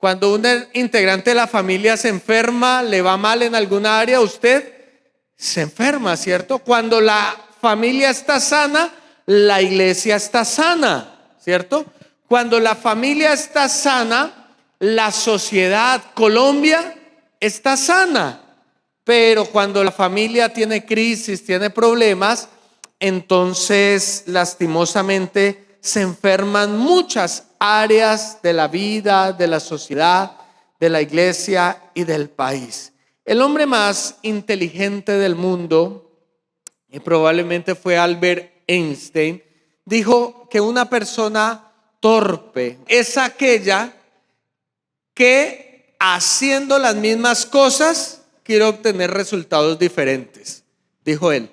Cuando un integrante de la familia se enferma, le va mal en alguna área, usted se enferma, ¿cierto? Cuando la familia está sana, la iglesia está sana, ¿cierto? Cuando la familia está sana, la sociedad, Colombia, está sana. Pero cuando la familia tiene crisis, tiene problemas, entonces lastimosamente se enferman muchas áreas de la vida, de la sociedad, de la iglesia y del país. El hombre más inteligente del mundo, y probablemente fue Albert Einstein, dijo que una persona torpe es aquella que haciendo las mismas cosas quiere obtener resultados diferentes, dijo él.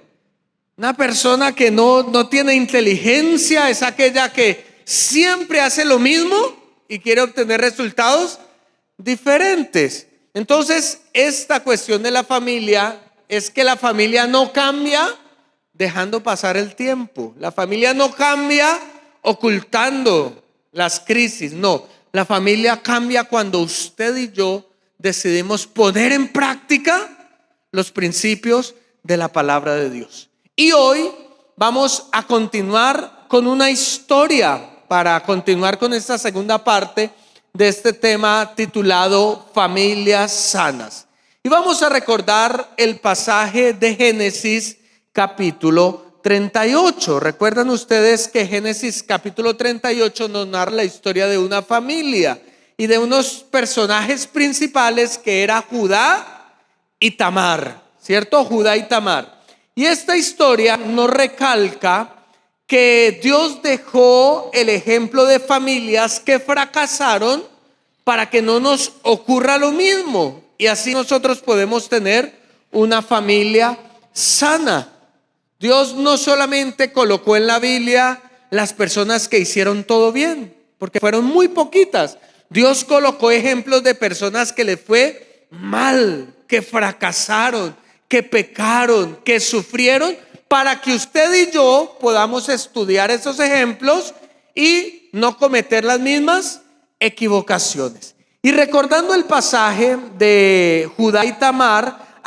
Una persona que no tiene inteligencia es aquella que siempre hace lo mismo y quiere obtener resultados diferentes. Entonces, esta cuestión de la familia es que la familia no cambia dejando pasar el tiempo. La familia no cambia ocultando las crisis. No, la familia cambia cuando usted y yo decidimos poner en práctica los principios de la palabra de Dios. Y hoy vamos a continuar con una historia para continuar con esta segunda parte de este tema titulado Familias Sanas. Y vamos a recordar el pasaje de Génesis capítulo 38. Recuerdan ustedes que Génesis capítulo 38 nos narra la historia de una familia y de unos personajes principales que era Judá y Tamar, ¿cierto? Judá y Tamar. Y esta historia nos recalca que Dios dejó el ejemplo de familias que fracasaron para que no nos ocurra lo mismo. Y así nosotros podemos tener una familia sana. Dios no solamente colocó en la Biblia las personas que hicieron todo bien, porque fueron muy poquitas. Dios colocó ejemplos de personas que les fue mal, que fracasaron, que pecaron, que sufrieron, para que usted y yo podamos estudiar esos ejemplos y no cometer las mismas equivocaciones. Y recordando el pasaje de Judá y Tamar,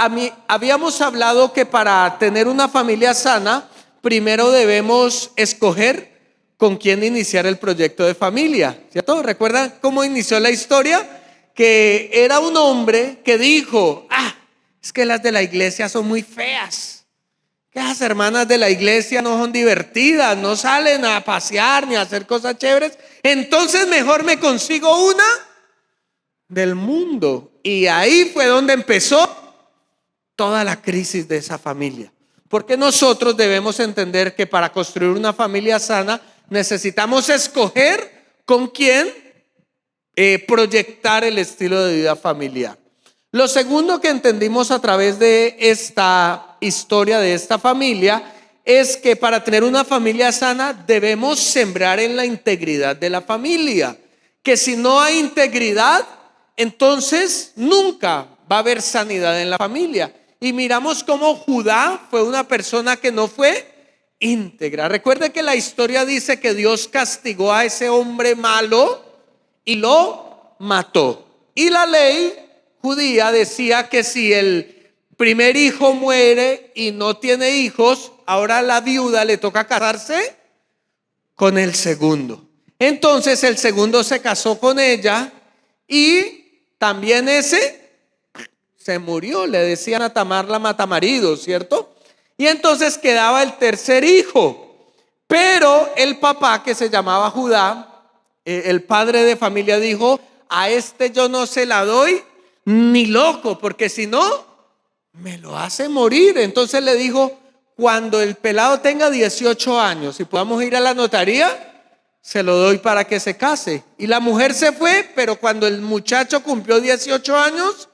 habíamos hablado que para tener una familia sana, primero debemos escoger con quién iniciar el proyecto de familia, ¿cierto? ¿Recuerdan cómo inició la historia? Que era un hombre que dijo: es que las de la iglesia son muy feas, que las hermanas de la iglesia no son divertidas, no salen a pasear ni a hacer cosas chéveres, entonces mejor me consigo una del mundo. Y ahí fue donde empezó toda la crisis de esa familia, porque nosotros debemos entender que para construir una familia sana necesitamos escoger con quién proyectar el estilo de vida familiar. Lo segundo que entendimos a través de esta historia de esta familia es que para tener una familia sana debemos sembrar en la integridad de la familia, que si no hay integridad, entonces nunca va a haber sanidad en la familia. Y miramos cómo Judá fue una persona que no fue íntegra. Recuerde que la historia dice que Dios castigó a ese hombre malo y lo mató. Y la ley judía decía que si el primer hijo muere y no tiene hijos, ahora a la viuda le toca casarse con el segundo. Entonces el segundo se casó con ella y también ese se murió. Le decían a Tamar la matamarido, ¿cierto? Y entonces quedaba el tercer hijo. Pero el papá, que se llamaba Judá, el padre de familia, dijo: a este yo no se la doy ni loco, porque si no me lo hace morir. Entonces le dijo: cuando el pelado tenga 18 años y podamos ir a la notaría, se lo doy para que se case. Y la mujer se fue, pero cuando el muchacho cumplió 18 años,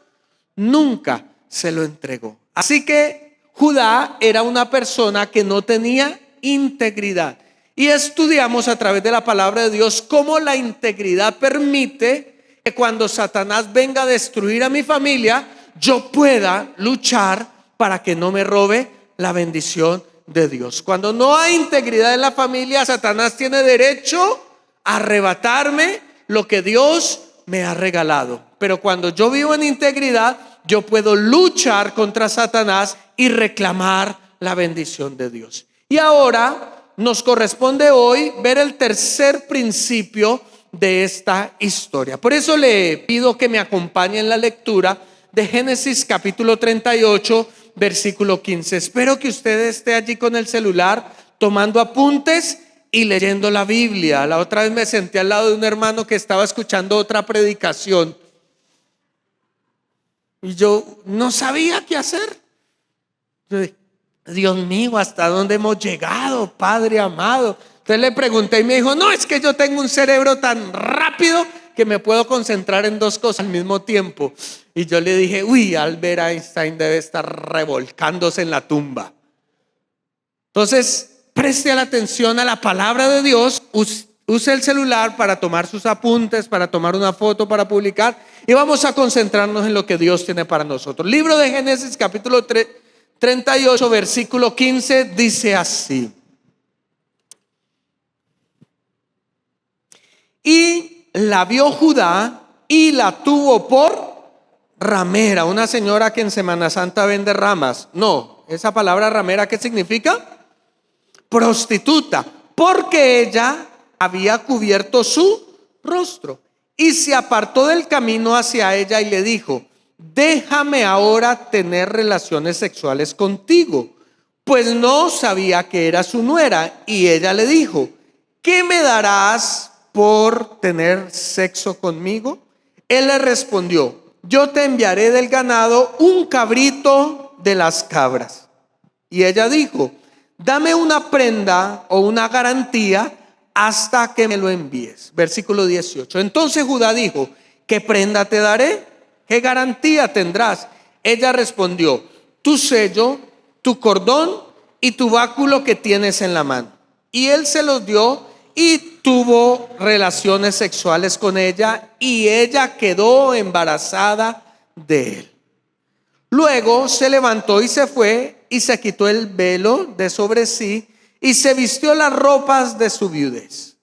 nunca se lo entregó. Así que Judá era una persona que no tenía integridad. Y estudiamos a través de la palabra de Dios cómo la integridad permite que cuando Satanás venga a destruir a mi familia, yo pueda luchar para que no me robe la bendición de Dios. Cuando no hay integridad en la familia, Satanás tiene derecho a arrebatarme lo que Dios me ha regalado. Pero cuando yo vivo en integridad, yo puedo luchar contra Satanás y reclamar la bendición de Dios. Y ahora nos corresponde hoy ver el tercer principio de esta historia. Por eso le pido que me acompañe en la lectura de Génesis capítulo 38, versículo 15. Espero que usted esté allí con el celular tomando apuntes y leyendo la Biblia. La otra vez me senté al lado de un hermano que estaba escuchando otra predicación y yo no sabía qué hacer. Yo dije, Dios mío, ¿hasta dónde hemos llegado, Padre amado? Entonces le pregunté y me dijo, no, es que yo tengo un cerebro tan rápido que me puedo concentrar en dos cosas al mismo tiempo. Y yo le dije, uy, Albert Einstein debe estar revolcándose en la tumba. Entonces, preste la atención a la palabra de Dios, use el celular para tomar sus apuntes, para tomar una foto, para publicar, y vamos a concentrarnos en lo que Dios tiene para nosotros. Libro de Génesis capítulo 38, versículo 15, dice así: y la vio Judá y la tuvo por ramera. Una señora que en Semana Santa vende ramas. No, esa palabra ramera, ¿qué significa? Prostituta, porque ella había cubierto su rostro. Y se apartó del camino hacia ella y le dijo, déjame ahora tener relaciones sexuales contigo, pues no sabía que era su nuera. Y ella le dijo, ¿qué me darás por tener sexo conmigo? Él le respondió, yo te enviaré del ganado un cabrito de las cabras. Y ella dijo, dame una prenda o una garantía hasta que me lo envíes. Versículo 18. Entonces Judá dijo, ¿qué prenda te daré? ¿Qué garantía tendrás? Ella respondió, tu sello, tu cordón y tu báculo que tienes en la mano. Y él se los dio y tuvo relaciones sexuales con ella, y ella quedó embarazada de él. Luego se levantó y se fue y se quitó el velo de sobre sí y se vistió las ropas de su viudez.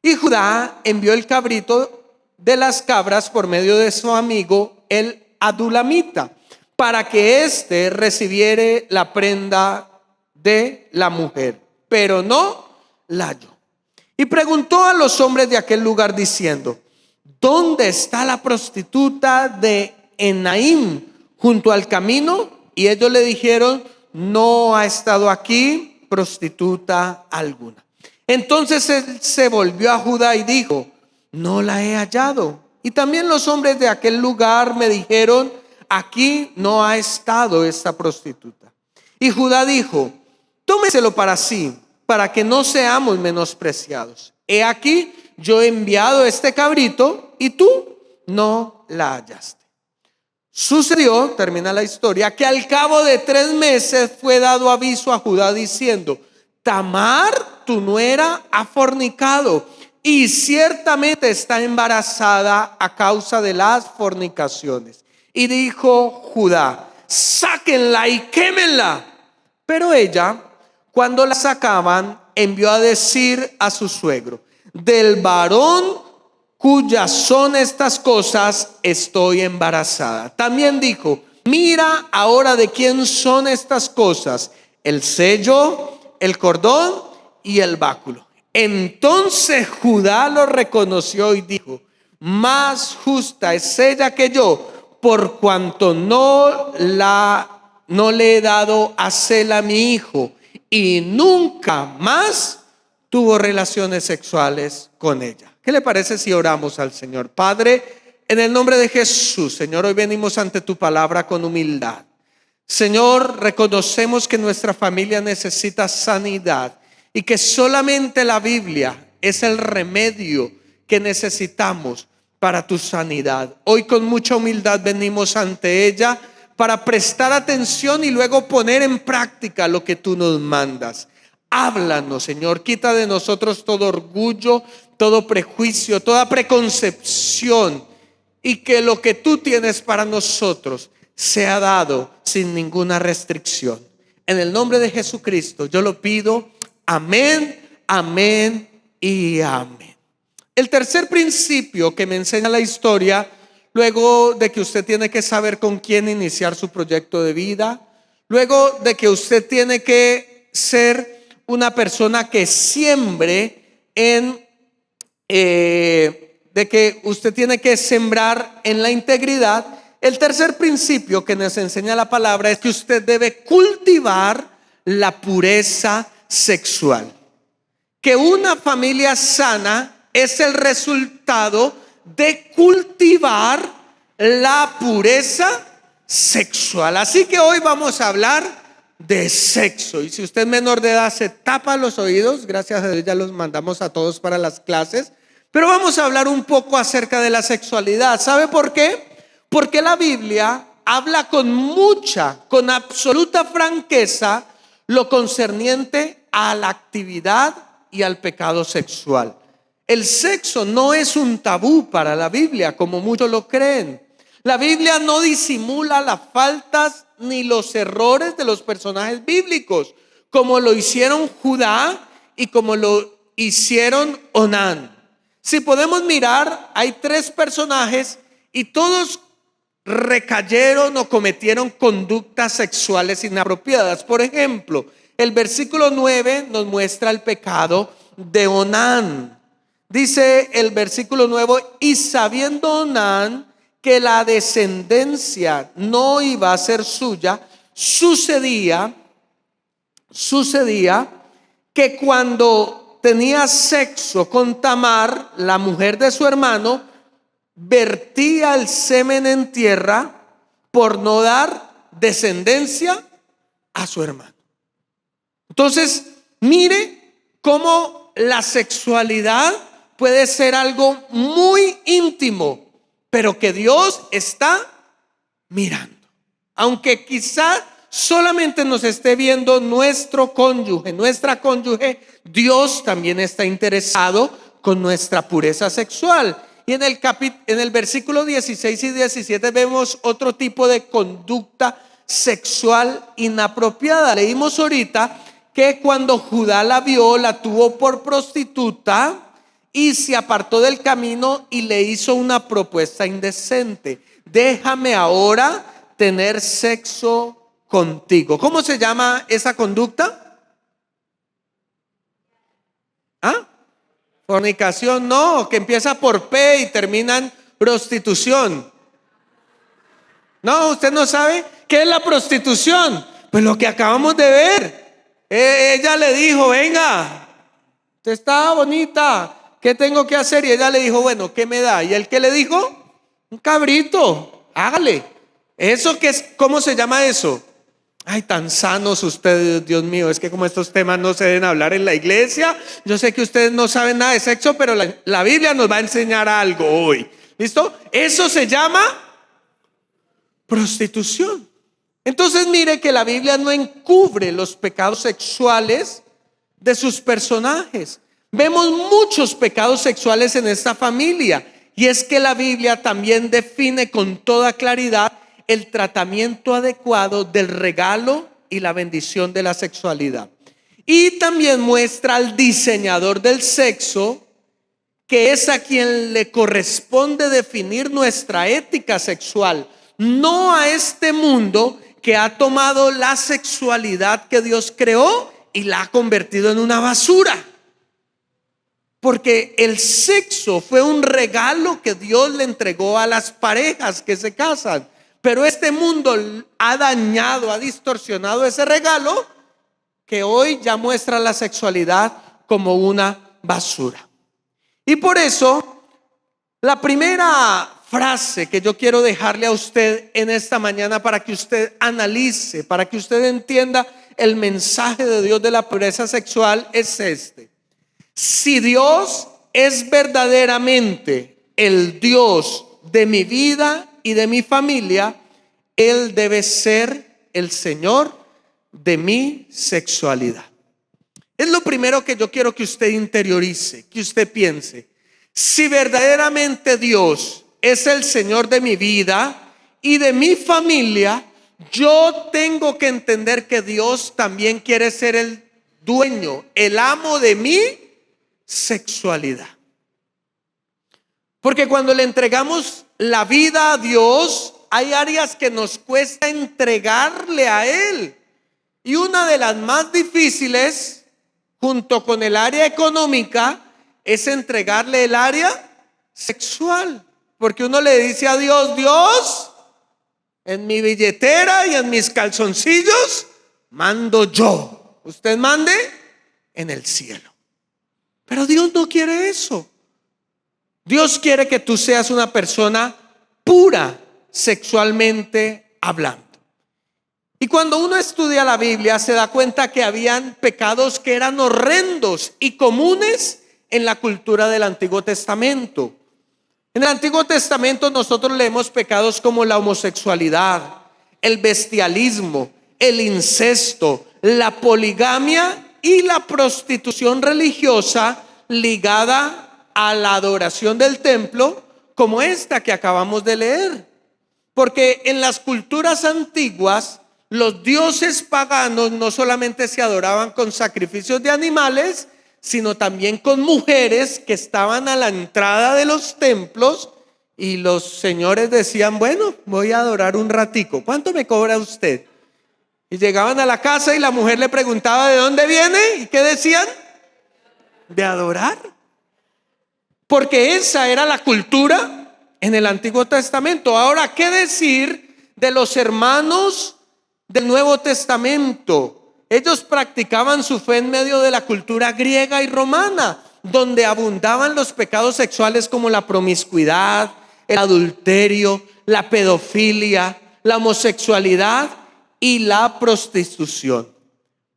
Y Judá envió el cabrito de las cabras por medio de su amigo el adulamita, para que éste recibiere la prenda de la mujer, pero no la halló. Y preguntó a los hombres de aquel lugar diciendo, ¿dónde está la prostituta de Enaim junto al camino? Y ellos le dijeron, no ha estado aquí prostituta alguna. Entonces él se volvió a Judá y dijo, no la he hallado. Y también los hombres de aquel lugar me dijeron, aquí no ha estado esta prostituta. Y Judá dijo, tómeselo para sí, para que no seamos menospreciados. He aquí, yo he enviado este cabrito y tú no la hallaste. Sucedió, termina la historia, que al cabo de 3 meses fue dado aviso a Judá diciendo, Tamar, tu nuera, ha fornicado y ciertamente está embarazada a causa de las fornicaciones. Y dijo Judá, sáquenla y quémenla. Pero ella, cuando la sacaban, envió a decir a su suegro, del varón cuyas son estas cosas estoy embarazada. También dijo, mira ahora de quién son estas cosas, el sello, el cordón y el báculo. Entonces Judá lo reconoció y dijo, más justa es ella que yo, por cuanto no le he dado a Sela mi hijo, y nunca más tuvo relaciones sexuales con ella. ¿Qué le parece si oramos al Señor? Padre, en el nombre de Jesús, Señor, hoy venimos ante tu palabra con humildad. Señor, reconocemos que nuestra familia necesita sanidad y que solamente la Biblia es el remedio que necesitamos para tu sanidad. Hoy con mucha humildad venimos ante ella para prestar atención y luego poner en práctica lo que tú nos mandas. Háblanos, Señor, quita de nosotros todo orgullo, todo prejuicio, toda preconcepción, y que lo que tú tienes para nosotros sea dado sin ninguna restricción. En el nombre de Jesucristo yo lo pido. Amén, amén y amén. El tercer principio que me enseña la historia, luego de que usted tiene que saber con quién iniciar su proyecto de vida, luego de que usted tiene que ser una persona que siembre de que usted tiene que sembrar en la integridad. El tercer principio que nos enseña la palabra es que usted debe cultivar la pureza sexual. Que una familia sana es el resultado de cultivar la pureza sexual. Así que hoy vamos a hablar de sexo. Y si usted es menor de edad, se tapa los oídos. Gracias a Dios ya los mandamos a todos para las clases. Pero vamos a hablar un poco acerca de la sexualidad. ¿Sabe por qué? Porque la Biblia habla con absoluta franqueza lo concerniente a la actividad y al pecado sexual. El sexo no es un tabú para la Biblia, como muchos lo creen. La Biblia no disimula las faltas ni los errores de los personajes bíblicos, como lo hicieron Judá y como lo hicieron Onán. Si podemos mirar, hay 3 personajes y todos recayeron o cometieron conductas sexuales inapropiadas. Por ejemplo, el versículo 9 nos muestra el pecado de Onán. Dice el versículo 9: y sabiendo Onán que la descendencia no iba a ser suya, sucedía que cuando tenía sexo con Tamar, la mujer de su hermano, vertía el semen en tierra por no dar descendencia a su hermano. Entonces, mire cómo la sexualidad puede ser algo muy íntimo, pero que Dios está mirando. Aunque quizá solamente nos esté viendo nuestro cónyuge, nuestra cónyuge, Dios también está interesado con nuestra pureza sexual. Y en el versículo 16 y 17 vemos otro tipo de conducta sexual inapropiada. Leímos ahorita que cuando Judá la vio, la tuvo por prostituta y se apartó del camino y le hizo una propuesta indecente: déjame ahora tener sexo contigo. ¿Cómo se llama esa conducta? ¿Ah? Fornicación, no, que empieza por P y termina en prostitución. No, usted no sabe qué es la prostitución. Pues lo que acabamos de ver. Ella le dijo: venga, usted está bonita, ¿qué tengo que hacer? Y ella le dijo: bueno, ¿qué me da? Y él, ¿qué le dijo? Un cabrito, hágale. ¿Eso qué es? ¿Cómo se llama eso? Ay, tan sanos ustedes, Dios mío. Es que como estos temas no se deben hablar en la iglesia. Yo sé que ustedes no saben nada de sexo, pero la Biblia nos va a enseñar algo hoy. ¿Listo? Eso se llama prostitución. Entonces mire que la Biblia no encubre los pecados sexuales de sus personajes. Vemos muchos pecados sexuales en esta familia. Y es que la Biblia también define con toda claridad el tratamiento adecuado del regalo y la bendición de la sexualidad. Y también muestra al diseñador del sexo, que es a quien le corresponde definir nuestra ética sexual, no a este mundo que ha tomado la sexualidad que Dios creó y la ha convertido en una basura. Porque el sexo fue un regalo que Dios le entregó a las parejas que se casan. Pero este mundo ha dañado, ha distorsionado ese regalo, que hoy ya muestra la sexualidad como una basura. Y por eso, la primera frase que yo quiero dejarle a usted en esta mañana, para que usted analice, para que usted entienda el mensaje de Dios de la pureza sexual, es este: si Dios es verdaderamente el Dios de mi vida y de mi familia, Él debe ser el Señor de mi sexualidad. Es lo primero que yo quiero que usted interiorice, que usted piense. Si verdaderamente Dios es el Señor de mi vida y de mi familia, yo tengo que entender que Dios también quiere ser el dueño, el amo de mi sexualidad. Porque cuando le entregamos la vida a Dios, hay áreas que nos cuesta entregarle a Él. Y una de las más difíciles, junto con el área económica, es entregarle el área sexual. Porque uno le dice a Dios: Dios, en mi billetera y en mis calzoncillos mando yo. Usted mande en el cielo. Pero Dios no quiere eso. Dios quiere que tú seas una persona pura sexualmente hablando. Y cuando uno estudia la Biblia se da cuenta que habían pecados que eran horrendos y comunes en la cultura del Antiguo Testamento. En el Antiguo Testamento nosotros leemos pecados como la homosexualidad, el bestialismo, el incesto, la poligamia y la prostitución religiosa ligada a la adoración del templo, como esta que acabamos de leer. Porque en las culturas antiguas los dioses paganos no solamente se adoraban con sacrificios de animales, sino también con mujeres que estaban a la entrada de los templos, y los señores decían: bueno, voy a adorar un ratico, ¿cuánto me cobra usted? Y llegaban a la casa y la mujer le preguntaba: ¿de dónde viene? ¿Y qué decían? De adorar. Porque esa era la cultura en el Antiguo Testamento. Ahora, ¿qué decir de los hermanos del Nuevo Testamento? Ellos practicaban su fe en medio de la cultura griega y romana, donde abundaban los pecados sexuales como la promiscuidad, el adulterio, la pedofilia, la homosexualidad y la prostitución.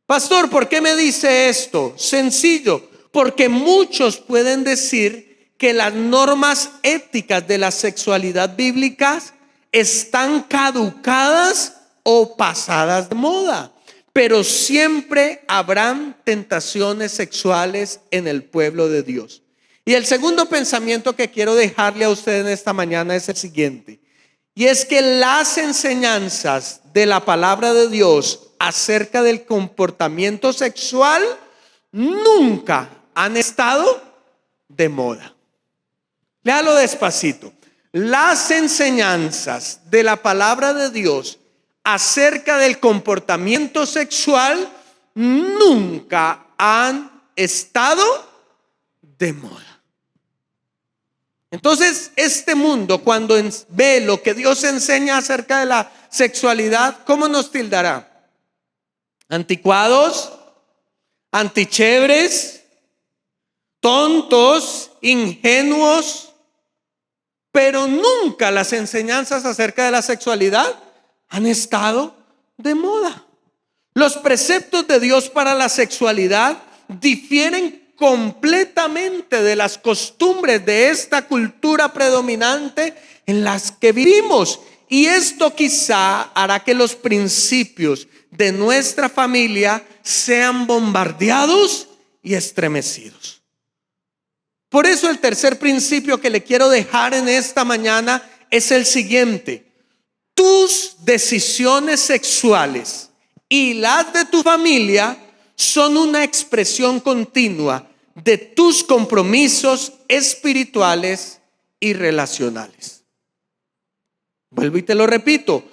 Pastor, ¿por qué me dice esto? Sencillo, porque muchos pueden decir que las normas éticas de la sexualidad bíblicas están caducadas o pasadas de moda, pero siempre habrán tentaciones sexuales en el pueblo de Dios. Y el segundo pensamiento que quiero dejarle a usted en esta mañana es el siguiente, y es que las enseñanzas de la palabra de Dios acerca del comportamiento sexual nunca han estado de moda. Léalo despacito. Las enseñanzas de la palabra de Dios acerca del comportamiento sexual nunca han estado de moda. Entonces, este mundo, cuando ve lo que Dios enseña acerca de la sexualidad, ¿cómo nos tildará? ¿Anticuados? ¿Antichéveres? ¿Tontos? ¿Ingenuos? Pero nunca las enseñanzas acerca de la sexualidad han estado de moda. Los preceptos de Dios para la sexualidad difieren completamente de las costumbres de esta cultura predominante en las que vivimos. Y esto quizá hará que los principios de nuestra familia sean bombardeados y estremecidos. Por eso el tercer principio que le quiero dejar en esta mañana es el siguiente: tus decisiones sexuales y las de tu familia son una expresión continua de tus compromisos espirituales y relacionales. Vuelvo y te lo repito: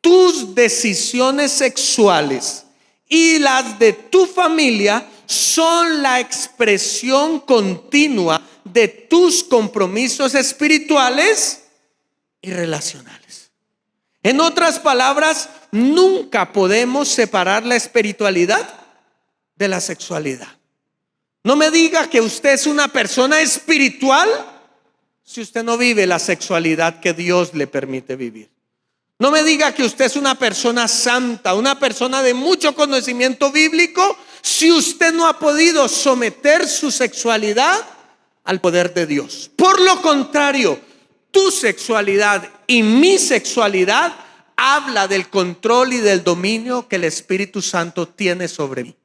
tus decisiones sexuales y las de tu familia son la expresión continua de tus compromisos espirituales y relacionales. En otras palabras, nunca podemos separar la espiritualidad de la sexualidad. No me diga que usted es una persona espiritual si usted no vive la sexualidad que Dios le permite vivir. No me diga que usted es una persona santa, una persona de mucho conocimiento bíblico, si usted no ha podido someter su sexualidad al poder de Dios. Por lo contrario, tu sexualidad y mi sexualidad habla del control y del dominio que el Espíritu Santo tiene sobre mí.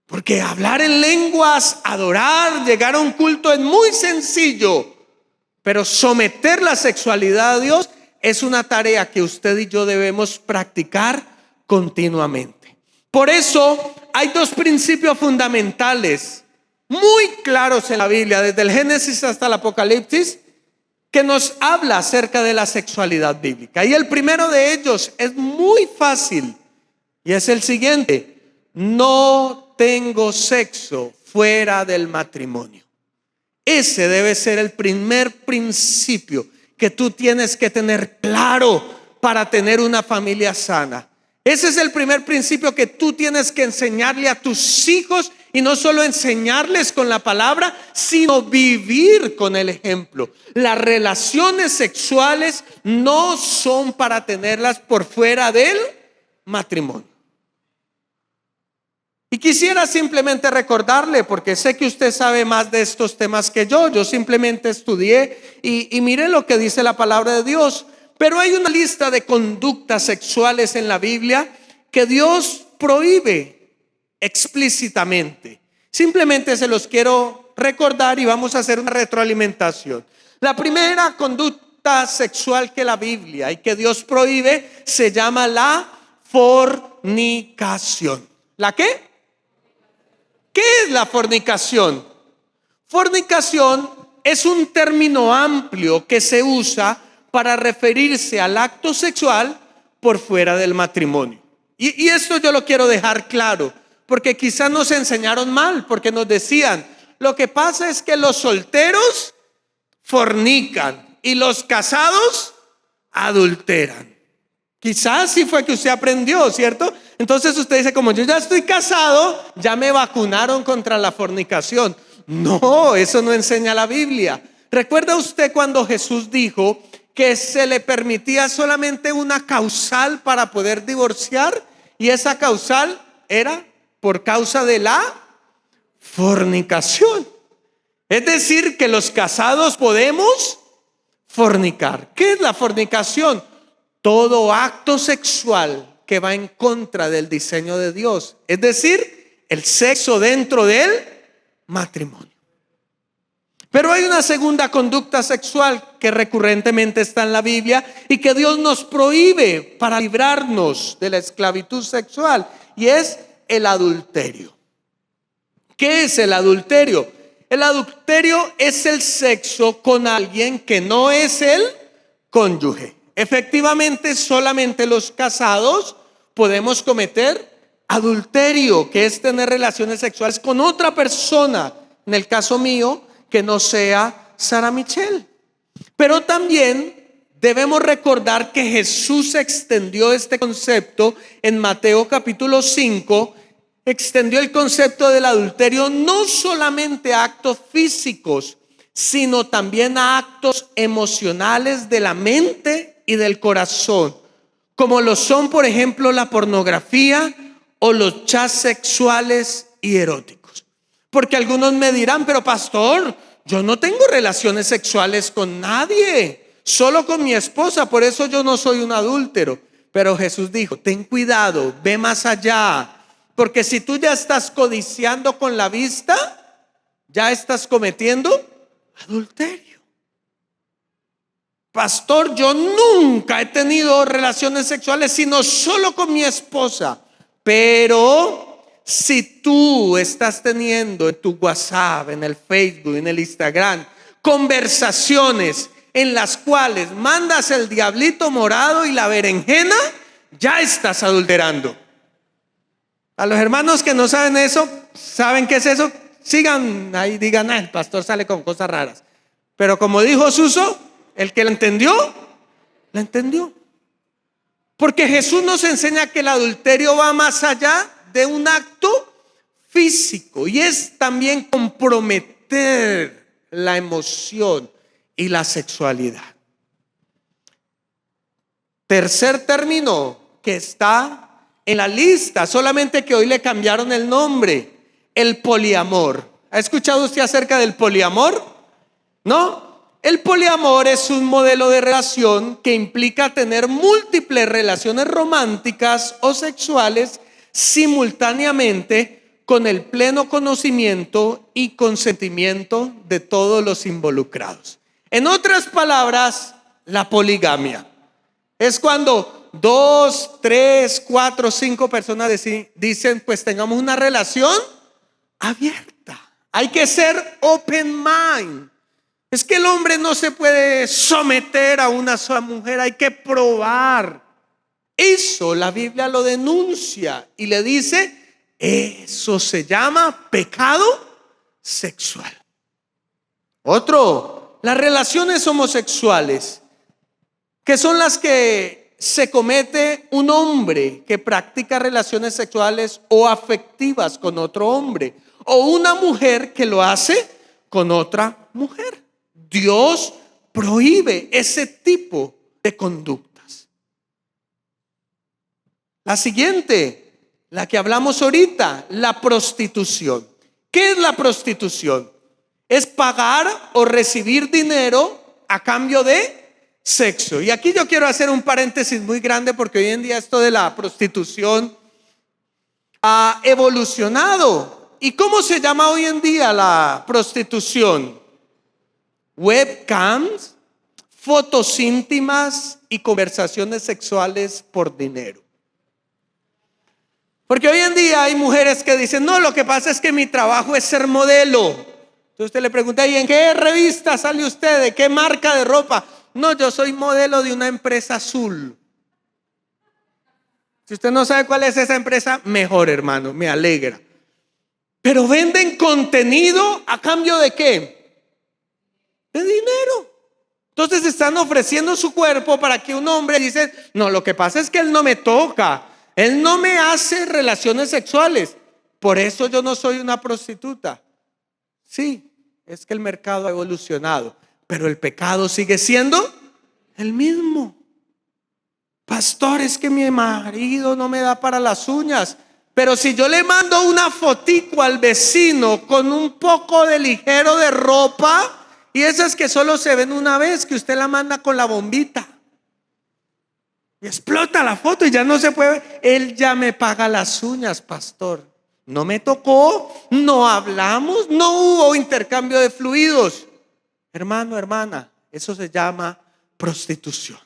Porque hablar en lenguas, adorar, llegar a un culto es muy sencillo, pero someter la sexualidad a Dios es una tarea que usted y yo debemos practicar continuamente. Por eso hay dos principios fundamentales muy claros en la Biblia, desde el Génesis hasta el Apocalipsis, que nos habla acerca de la sexualidad bíblica. Y el primero de ellos es muy fácil y es el siguiente: no tengo sexo fuera del matrimonio. Ese debe ser el primer principio que tú tienes que tener claro para tener una familia sana. Ese es el primer principio que tú tienes que enseñarle a tus hijos, y no solo enseñarles con la palabra, sino vivir con el ejemplo. Las relaciones sexuales no son para tenerlas por fuera del matrimonio. Y quisiera simplemente recordarle, porque sé que usted sabe más de estos temas que yo simplemente estudié y miré lo que dice la palabra de Dios. Pero hay una lista de conductas sexuales en la Biblia que Dios prohíbe explícitamente. Simplemente se los quiero recordar y vamos a hacer una retroalimentación. La primera conducta sexual que la Biblia y que Dios prohíbe se llama la fornicación. ¿La qué? ¿Qué es la fornicación? Fornicación es un término amplio que se usa para referirse al acto sexual por fuera del matrimonio. Y esto yo lo quiero dejar claro, porque quizás nos enseñaron mal, porque nos decían: lo que pasa es que los solteros fornican y los casados adulteran. Quizás sí fue que usted aprendió, ¿cierto? Entonces usted dice: como yo ya estoy casado, ya me vacunaron contra la fornicación. No, eso no enseña la Biblia. ¿Recuerda usted cuando Jesús dijo que se le permitía solamente una causal para poder divorciar? Y esa causal era por causa de la fornicación. Es decir, que los casados podemos fornicar. ¿Qué es la fornicación? Todo acto sexual que va en contra del diseño de Dios, es decir, el sexo dentro del matrimonio. Pero hay una segunda conducta sexual que recurrentemente está en la Biblia y que Dios nos prohíbe para librarnos de la esclavitud sexual, y es el adulterio. ¿Qué es el adulterio? El adulterio es el sexo con alguien que no es el cónyuge. Efectivamente, solamente los casados podemos cometer adulterio, que es tener relaciones sexuales con otra persona, en el caso mío, que no sea Sara Michelle. Pero también debemos recordar que Jesús extendió este concepto en Mateo capítulo 5. Extendió el concepto del adulterio no solamente a actos físicos, sino también a actos emocionales de la mente y del corazón, como lo son, por ejemplo, la pornografía o los chats sexuales y eróticos. Porque algunos me dirán: pero pastor, yo no tengo relaciones sexuales con nadie, solo con mi esposa, por eso yo no soy un adúltero. Pero Jesús dijo: ten cuidado, ve más allá, porque si tú ya estás codiciando con la vista, ya estás cometiendo adulterio. Pastor, yo nunca he tenido relaciones sexuales sino solo con mi esposa. Pero si tú estás teniendo en tu WhatsApp, en el Facebook, en el Instagram, conversaciones en las cuales mandas el diablito morado y la berenjena, ya estás adulterando. A los hermanos que no saben eso, ¿saben qué es eso? Sigan ahí, digan: el pastor sale con cosas raras. Pero como dijo Suso, el que la entendió, la entendió. Porque Jesús nos enseña que el adulterio va más allá de un acto físico, y es también comprometer la emoción y la sexualidad. Tercer término que está en la lista, solamente que hoy le cambiaron el nombre: el poliamor. ¿Ha escuchado usted acerca del poliamor? ¿No? El poliamor es un modelo de relación que implica tener múltiples relaciones románticas o sexuales simultáneamente, con el pleno conocimiento y consentimiento de todos los involucrados. En otras palabras, la poligamia es cuando 2, 3, 4, 5 personas dicen: pues tengamos una relación abierta, Hay que ser open mind. Es que el hombre no se puede someter a una sola mujer, hay que probar. Eso la Biblia lo denuncia y le dice, eso se llama pecado sexual. Otro, las relaciones homosexuales, que son las que se comete un hombre que practica relaciones sexuales o afectivas con otro hombre, o una mujer que lo hace con otra mujer. Dios prohíbe ese tipo de conductas. La siguiente, la que hablamos ahorita, la prostitución. ¿Qué es la prostitución? Es pagar o recibir dinero a cambio de sexo. Y aquí yo quiero hacer un paréntesis muy grande, porque hoy en día esto de la prostitución ha evolucionado. ¿Y cómo se llama hoy en día la prostitución? Webcams, fotos íntimas y conversaciones sexuales por dinero. Porque hoy en día hay mujeres que dicen, no, lo que pasa es que mi trabajo es ser modelo. Entonces usted le pregunta, ¿y en qué revista sale usted? ¿De qué marca de ropa? No, yo soy modelo de una empresa azul. Si usted no sabe cuál es esa empresa, mejor, hermano, me alegra. Pero venden contenido a cambio ¿de qué? De dinero. Entonces están ofreciendo su cuerpo para que un hombre dice, no, lo que pasa es que él no me toca, él no me hace relaciones sexuales, por eso yo no soy una prostituta. Sí, es que el mercado ha evolucionado, pero el pecado sigue siendo el mismo. Pastor, es que mi marido no me da para las uñas, pero si yo le mando una fotico al vecino con un poco de ligero de ropa, y esas que solo se ven una vez, que usted la manda con la bombita y explota la foto y ya no se puede. Él ya me paga las uñas, pastor. No me tocó, no hablamos, no hubo intercambio de fluidos. Hermano, hermana, eso se llama prostitución.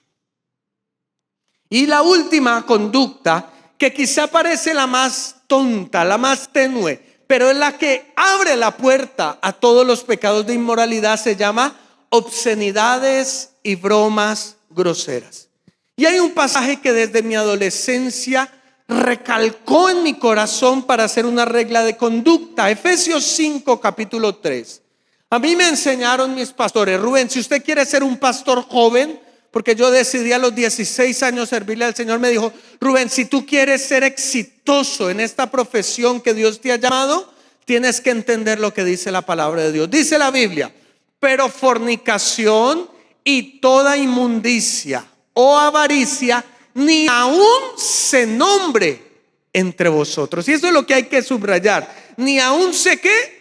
Y la última conducta, que quizá parece la más tonta, la más tenue, pero es la que abre la puerta a todos los pecados de inmoralidad, se llama obscenidades y bromas groseras. Y hay un pasaje que desde mi adolescencia recalcó en mi corazón para hacer una regla de conducta. Efesios 5, capítulo 3. A mí me enseñaron mis pastores, Rubén, si usted quiere ser un pastor joven, porque yo decidí a los 16 años servirle al Señor, me dijo, Rubén, si tú quieres ser exitoso en esta profesión que Dios te ha llamado, tienes que entender lo que dice la palabra de Dios. Dice la Biblia, pero fornicación y toda inmundicia o avaricia ni aún se nombre entre vosotros. Y eso es lo que hay que subrayar. Ni aún se qué.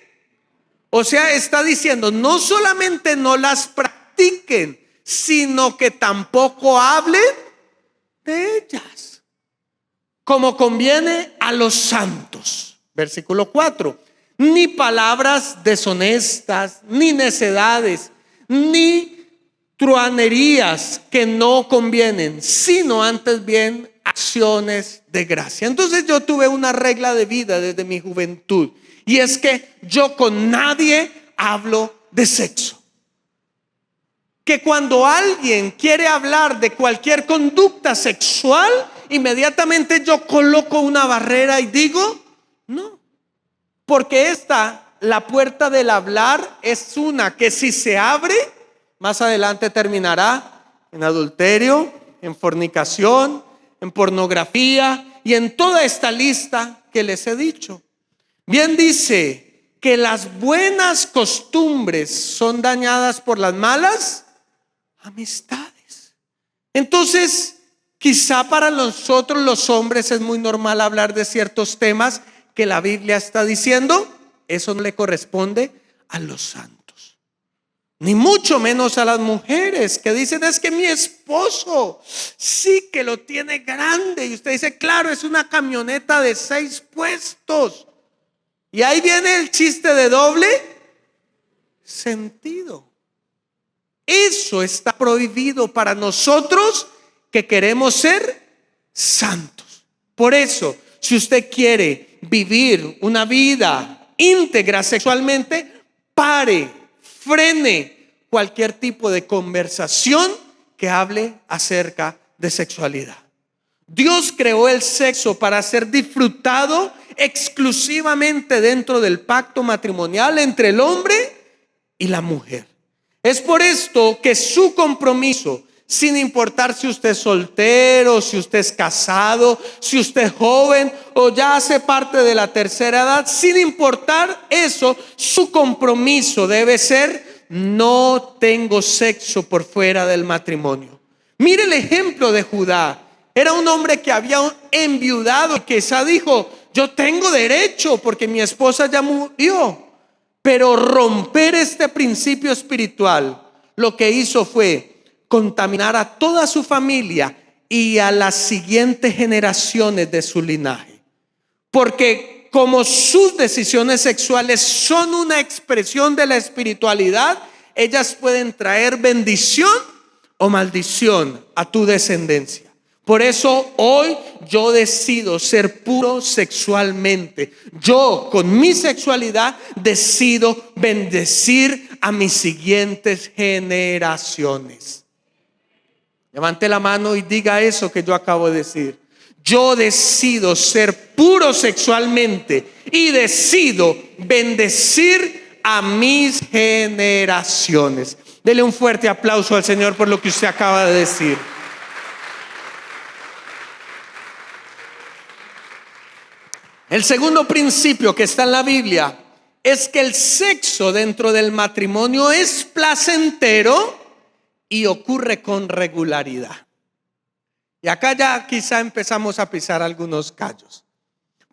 O sea, está diciendo, no solamente no las practiquen, sino que tampoco hablen de ellas, como conviene a los santos. Versículo 4. Ni palabras deshonestas, ni necedades, ni truanerías que no convienen, sino antes bien acciones de gracia. Entonces yo tuve una regla de vida desde mi juventud, y es que yo con nadie hablo de sexo. Que cuando alguien quiere hablar de cualquier conducta sexual, inmediatamente yo coloco una barrera y digo, no. Porque la puerta del hablar es una que si se abre, más adelante terminará en adulterio, en fornicación, en pornografía y en toda esta lista que les he dicho. Bien dice que las buenas costumbres son dañadas por las malas amistades. Entonces, quizá para nosotros los hombres es muy normal hablar de ciertos temas que la Biblia está diciendo, eso no le corresponde a los santos, ni mucho menos a las mujeres que dicen, es que mi esposo sí que lo tiene grande, y usted dice, claro, es una camioneta de 6 puestos, y ahí viene el chiste de doble sentido. Eso está prohibido para nosotros que queremos ser santos. Por eso, si usted quiere vivir una vida íntegra sexualmente, pare, frene cualquier tipo de conversación que hable acerca de sexualidad. Dios creó el sexo para ser disfrutado exclusivamente dentro del pacto matrimonial entre el hombre y la mujer. Es por esto que su compromiso, sin importar si usted es soltero, si usted es casado, si usted es joven o ya hace parte de la tercera edad, sin importar eso, su compromiso debe ser: no tengo sexo por fuera del matrimonio. Mire el ejemplo de Judá. Era un hombre que había enviudado y quizá dijo: yo tengo derecho porque mi esposa ya murió. Pero romper este principio espiritual lo que hizo fue contaminar a toda su familia y a las siguientes generaciones de su linaje. Porque como sus decisiones sexuales son una expresión de la espiritualidad, ellas pueden traer bendición o maldición a tu descendencia. Por eso hoy yo decido ser puro sexualmente. Yo con mi sexualidad decido bendecir a mis siguientes generaciones. Levante la mano y diga eso que yo acabo de decir. Yo decido ser puro sexualmente y decido bendecir a mis generaciones. Dele un fuerte aplauso al Señor por lo que usted acaba de decir. El segundo principio que está en la Biblia es que el sexo dentro del matrimonio es placentero y ocurre con regularidad. Y acá ya quizá empezamos a pisar algunos callos.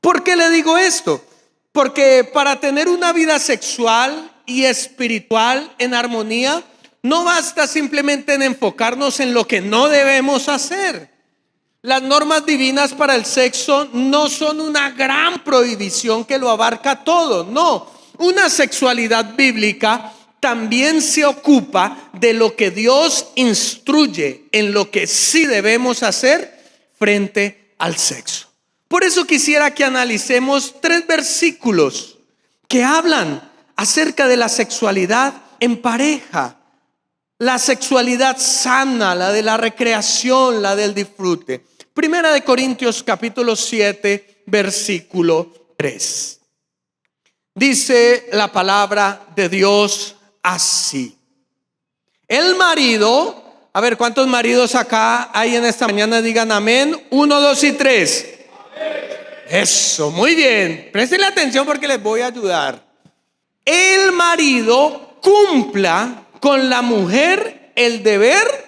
¿Por qué le digo esto? Porque para tener una vida sexual y espiritual en armonía, no basta simplemente en enfocarnos en lo que no debemos hacer. Las normas divinas para el sexo no son una gran prohibición que lo abarca todo. No, una sexualidad bíblica también se ocupa de lo que Dios instruye en lo que sí debemos hacer frente al sexo. Por eso quisiera que analicemos 3 versículos que hablan acerca de la sexualidad en pareja. La sexualidad sana, la de la recreación, la del disfrute. Primera de Corintios capítulo 7, versículo 3. Dice la palabra de Dios así: el marido, a ver, ¿cuántos maridos acá hay en esta mañana? Digan amén. 1, 2 y 3. Eso, muy bien. Presten atención porque les voy a ayudar. El marido cumpla con la mujer el deber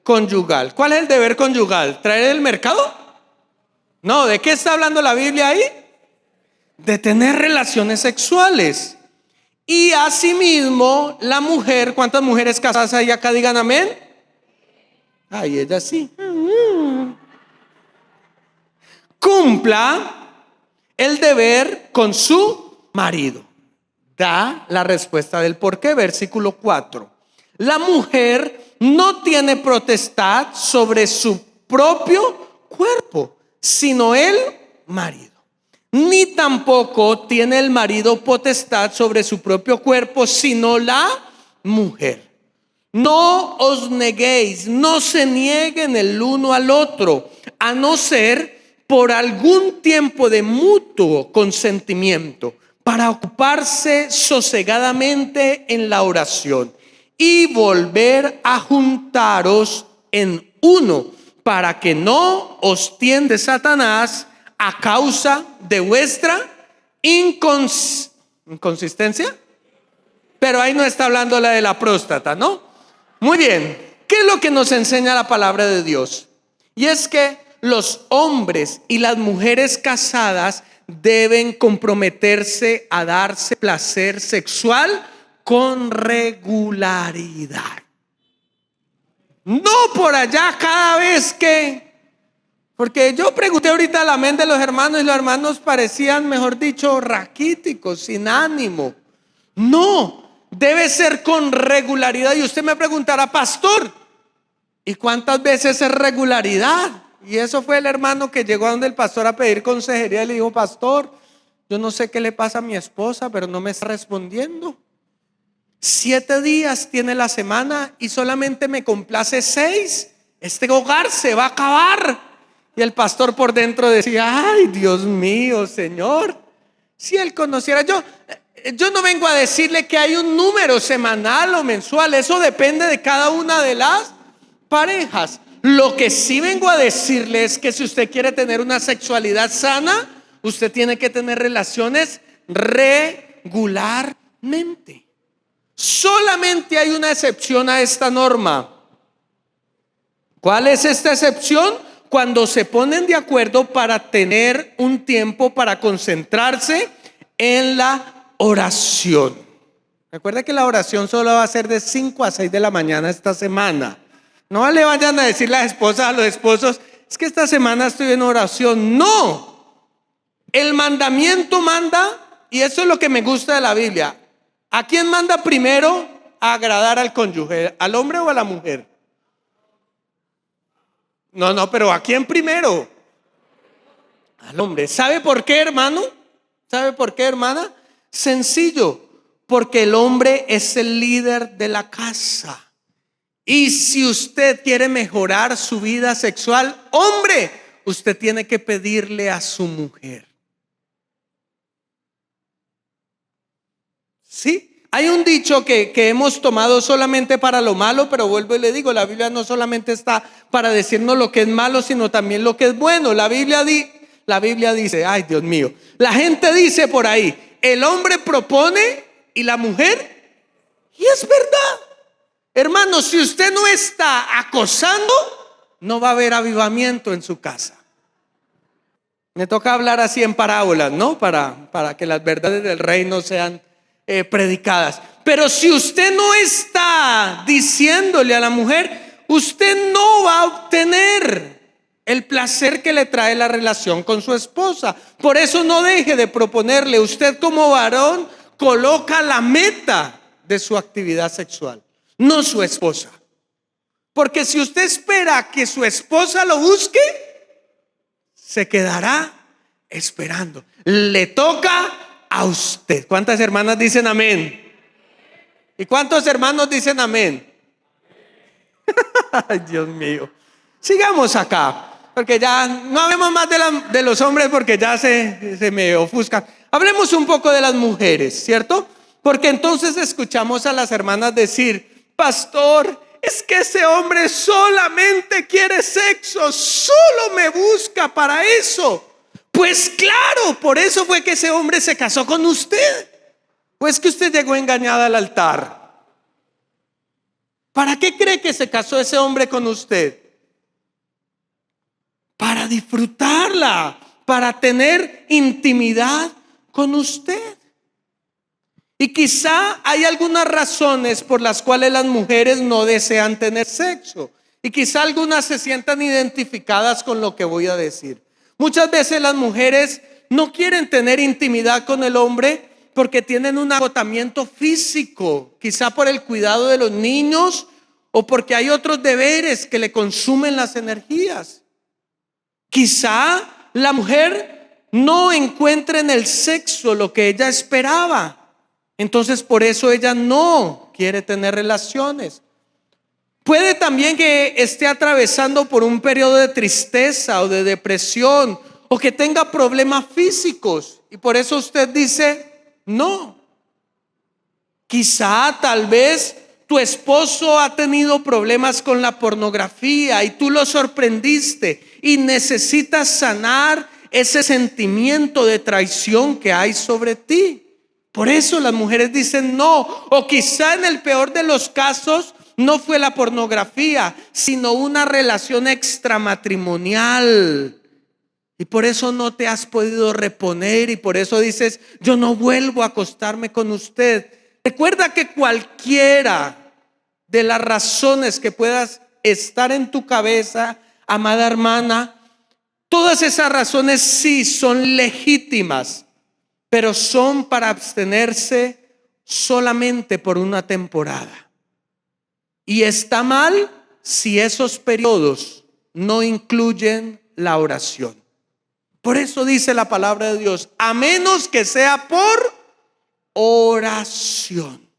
conyugal. ¿Cuál es el deber conyugal? ¿Traer el mercado? No, ¿de qué está hablando la Biblia ahí? De tener relaciones sexuales. Y asimismo la mujer, ¿cuántas mujeres casadas hay acá? Digan amén. Ay, ella sí. Cumpla el deber con su marido. Da la respuesta del por qué. Versículo 4. La mujer no tiene potestad sobre su propio cuerpo, sino el marido. Ni tampoco tiene el marido potestad sobre su propio cuerpo, sino la mujer. No os neguéis, no se nieguen el uno al otro, a no ser por algún tiempo de mutuo consentimiento, para ocuparse sosegadamente en la oración y volver a juntaros en uno, para que no os tiente Satanás a causa de vuestra inconsistencia. Pero ahí no está hablando la de la próstata, ¿no? Muy bien. ¿Qué es lo que nos enseña la palabra de Dios? Y es que los hombres y las mujeres casadas deben comprometerse a darse placer sexual con regularidad. No por allá cada vez que... Porque yo pregunté ahorita a la mente de los hermanos y los hermanos parecían, mejor dicho, raquíticos, sin ánimo. No, debe ser con regularidad. Y usted me preguntará, pastor, ¿y cuántas veces es regularidad? Y eso fue el hermano que llegó a donde el pastor a pedir consejería y le dijo, pastor, yo no sé qué le pasa a mi esposa, pero no me está respondiendo. 7 días tiene la semana y solamente me complace 6. Este hogar se va a acabar. Y el pastor por dentro decía: ay, Dios mío, Señor, si él conociera. Yo no vengo a decirle que hay un número semanal o mensual. Eso depende de cada una de las parejas. Lo que sí vengo a decirle es que si usted quiere tener una sexualidad sana, usted tiene que tener relaciones regularmente. Solamente hay una excepción a esta norma. ¿Cuál es esta excepción? Cuando se ponen de acuerdo para tener un tiempo para concentrarse en la oración. Recuerda que la oración solo va a ser de 5 a 6 de la mañana esta semana. No le vayan a decir las esposas a los esposos: es que esta semana estoy en oración. No, el mandamiento manda, y eso es lo que me gusta de la Biblia. ¿A quién manda primero a agradar al cónyuge? ¿Al hombre o a la mujer? No, pero ¿a quién primero? Al hombre. ¿Sabe por qué, hermano? ¿Sabe por qué, hermana? Sencillo, porque el hombre es el líder de la casa. Y si usted quiere mejorar su vida sexual, hombre, usted tiene que pedirle a su mujer. Sí, hay un dicho que hemos tomado solamente para lo malo, pero vuelvo y le digo, la Biblia no solamente está para decirnos lo que es malo, sino también lo que es bueno. La Biblia dice, ay, Dios mío, la gente dice por ahí: el hombre propone y la mujer, y es verdad. Hermano, si usted no está acosando, no va a haber avivamiento en su casa. Me toca hablar así en parábolas, ¿no? Para que las verdades del reino sean predicadas. Pero si usted no está diciéndole a la mujer, usted no va a obtener el placer que le trae la relación con su esposa. Por eso no deje de proponerle. Usted como varón coloca la meta de su actividad sexual, no su esposa. Porque si usted espera que su esposa lo busque, se quedará esperando. Le toca a usted. ¿Cuántas hermanas dicen amén? ¿Y cuántos hermanos dicen amén? Ay, Dios mío. Sigamos acá, porque ya no hablemos más de los hombres, porque ya se me ofuscan. Hablemos un poco de las mujeres, ¿cierto? Porque entonces escuchamos a las hermanas decir: pastor, es que ese hombre solamente quiere sexo, solo me busca para eso. Pues claro, por eso fue que ese hombre se casó con usted. Pues que usted llegó engañada al altar. ¿Para qué cree que se casó ese hombre con usted? Para disfrutarla, para tener intimidad con usted. Y quizá hay algunas razones por las cuales las mujeres no desean tener sexo. Y quizá algunas se sientan identificadas con lo que voy a decir. Muchas veces las mujeres no quieren tener intimidad con el hombre porque tienen un agotamiento físico, quizá por el cuidado de los niños o porque hay otros deberes que le consumen las energías. Quizá la mujer no encuentre en el sexo lo que ella esperaba, entonces por eso ella no quiere tener relaciones. Puede también que esté atravesando por un periodo de tristeza o de depresión, o que tenga problemas físicos y por eso usted dice no. Quizá tal vez tu esposo ha tenido problemas con la pornografía y tú lo sorprendiste y necesitas sanar ese sentimiento de traición que hay sobre ti. Por eso las mujeres dicen no. O quizá en el peor de los casos no fue la pornografía, sino una relación extramatrimonial. Y por eso no te has podido reponer y por eso dices: yo no vuelvo a acostarme con usted. Recuerda que cualquiera de las razones que puedas estar en tu cabeza, amada hermana, todas esas razones sí son legítimas, pero son para abstenerse solamente por una temporada. Y está mal si esos periodos no incluyen la oración. Por eso dice la palabra de Dios, a menos que sea por oración.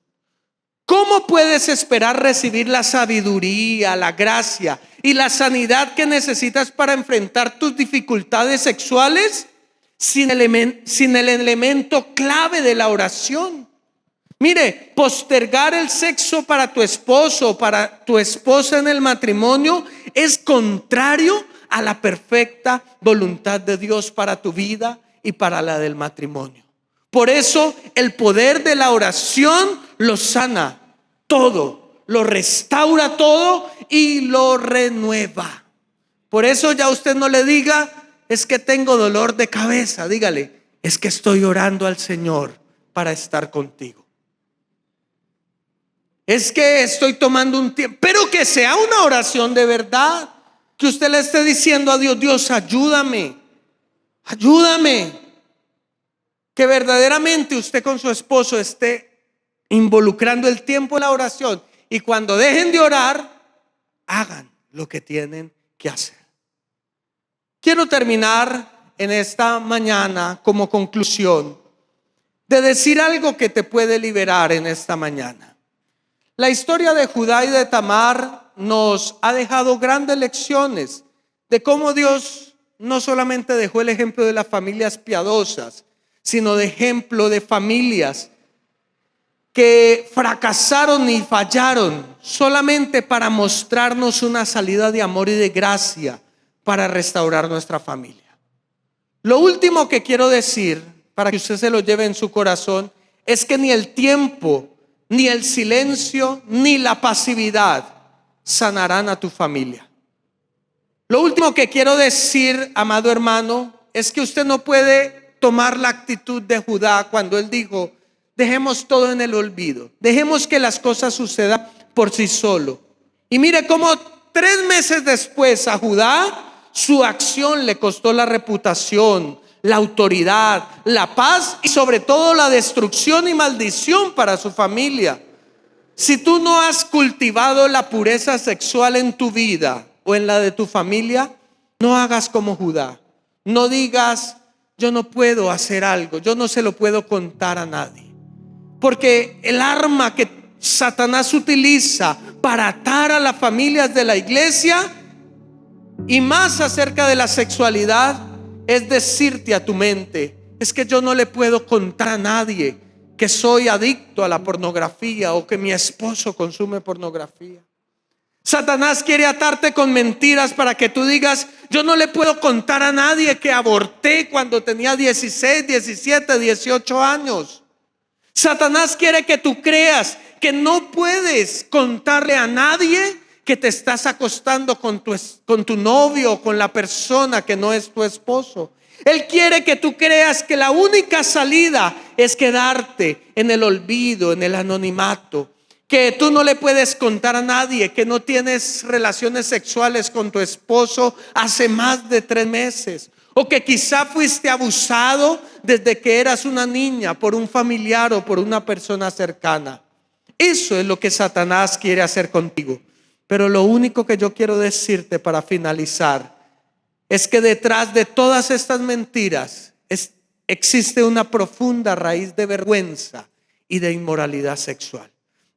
¿Cómo puedes esperar recibir la sabiduría, la gracia y la sanidad que necesitas para enfrentar tus dificultades sexuales sin el elemento clave de la oración? Mire, postergar el sexo para tu esposo o para tu esposa en el matrimonio es contrario a la perfecta voluntad de Dios para tu vida y para la del matrimonio. Por eso el poder de la oración lo sana todo, lo restaura todo y lo renueva. Por eso ya usted no le diga, es que tengo dolor de cabeza. Dígale, es que estoy orando al Señor para estar contigo. Es que estoy tomando un tiempo, pero que sea una oración de verdad, que usted le esté diciendo a Dios, Dios, ayúdame, ayúdame. Que verdaderamente usted con su esposo esté involucrando el tiempo en la oración, y cuando dejen de orar, hagan lo que tienen que hacer. Quiero terminar en esta mañana como conclusión de decir algo que te puede liberar en esta mañana. La historia de Judá y de Tamar nos ha dejado grandes lecciones de cómo Dios no solamente dejó el ejemplo de las familias piadosas, sino de ejemplo de familias que fracasaron y fallaron solamente para mostrarnos una salida de amor y de gracia para restaurar nuestra familia. Lo último que quiero decir, para que usted se lo lleve en su corazón, es que ni el tiempo, ni el silencio, ni la pasividad sanarán a tu familia. Lo último que quiero decir, amado hermano, es que usted no puede tomar la actitud de Judá cuando él dijo, dejemos todo en el olvido, dejemos que las cosas sucedan por sí solo. Y mire cómo 3 meses después a Judá su acción le costó la reputación, la autoridad, la paz y sobre todo la destrucción y maldición para su familia. Si tú no has cultivado la pureza sexual en tu vida o en la de tu familia, no hagas como Judá. No digas, yo no puedo hacer algo, yo no se lo puedo contar a nadie. Porque el arma que Satanás utiliza para atar a las familias de la iglesia y más acerca de la sexualidad es decirte a tu mente, es que yo no le puedo contar a nadie que soy adicto a la pornografía o que mi esposo consume pornografía. Satanás quiere atarte con mentiras para que tú digas, yo no le puedo contar a nadie que aborté cuando tenía 16, 17, 18 años. Satanás quiere que tú creas que no puedes contarle a nadie que te estás acostando con tu novio o con la persona que no es tu esposo. Él quiere que tú creas que la única salida es quedarte en el olvido, en el anonimato, que tú no le puedes contar a nadie que no tienes relaciones sexuales con tu esposo hace más de 3 meses, o que quizá fuiste abusado desde que eras una niña por un familiar o por una persona cercana. Eso es lo que Satanás quiere hacer contigo. Pero lo único que yo quiero decirte para finalizar es que detrás de todas estas mentiras existe una profunda raíz de vergüenza y de inmoralidad sexual.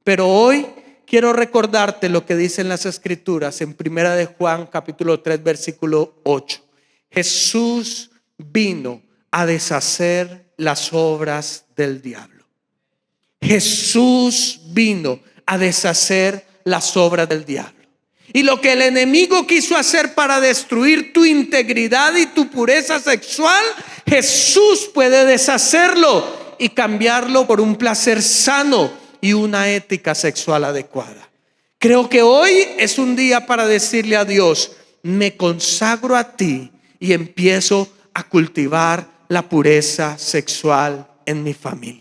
Pero hoy quiero recordarte lo que dicen las escrituras en 1 de Juan capítulo 3 versículo 8. Jesús vino a deshacer las obras del diablo. Jesús vino a deshacer las obras del diablo. Y lo que el enemigo quiso hacer para destruir tu integridad y tu pureza sexual, Jesús puede deshacerlo y cambiarlo por un placer sano y una ética sexual adecuada. Creo que hoy es un día para decirle a Dios, me consagro a ti y empiezo a cultivar la pureza sexual en mi familia.